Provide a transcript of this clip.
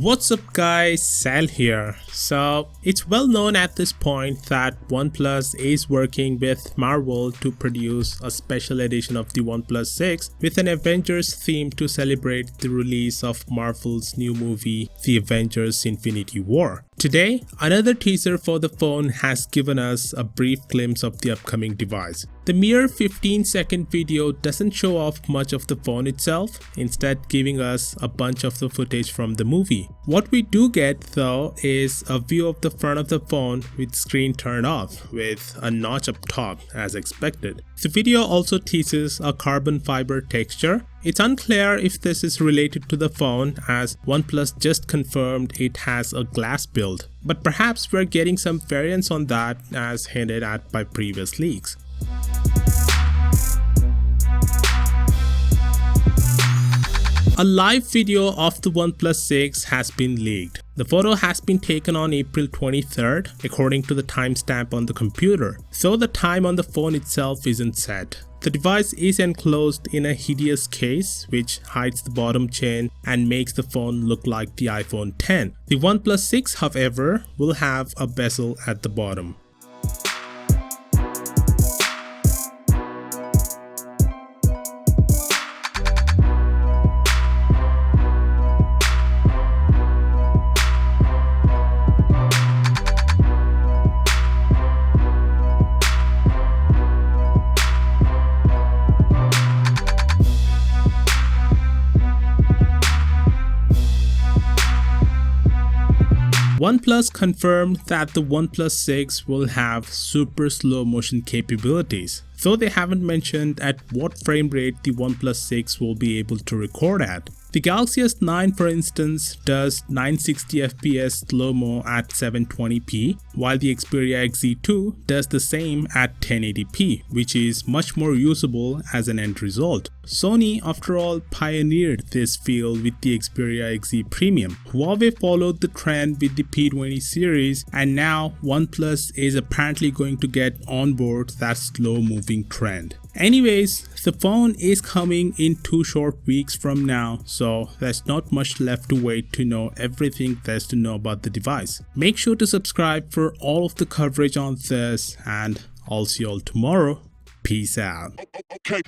What's up guys, Sal here. So it's well known at this point that OnePlus is working with Marvel to produce a special edition of the OnePlus 6 with an Avengers theme to celebrate the release of Marvel's new movie, The Avengers Infinity War. Today, another teaser for the phone has given us a brief glimpse of the upcoming device. The mere 15-second video doesn't show off much of the phone itself, instead giving us a bunch of the footage from the movie. What we do get though is a view of the front of the phone with screen turned off with a notch up top as expected. The video also teases a carbon fiber texture. It's unclear if this is related to the phone as OnePlus just confirmed it has a glass build, but perhaps we're getting some variants on that as hinted at by previous leaks. A live video of the OnePlus 6 has been leaked. The photo has been taken on April 23rd according to the timestamp on the computer, so the time on the phone itself isn't set. The device is enclosed in a hideous case which hides the bottom chain and makes the phone look like the iPhone X. The OnePlus 6, however, will have a bezel at the bottom. OnePlus confirmed that the OnePlus 6 will have super slow motion capabilities, though they haven't mentioned at what frame rate the OnePlus 6 will be able to record at. The Galaxy S9, for instance, does 960 FPS Slo-Mo at 720p, while the Xperia XZ2 does the same at 1080p, which is much more usable as an end result. Sony, after all, pioneered this field with the Xperia XZ Premium. Huawei followed the trend with the P20 series, and now OnePlus is apparently going to get on board that slow-moving trend. Anyways, the phone is coming in 2 short weeks from now, so there's not much left to wait to know everything there's to know about the device. Make sure to subscribe for all of the coverage on this, and I'll see you all tomorrow. Peace out. Okay.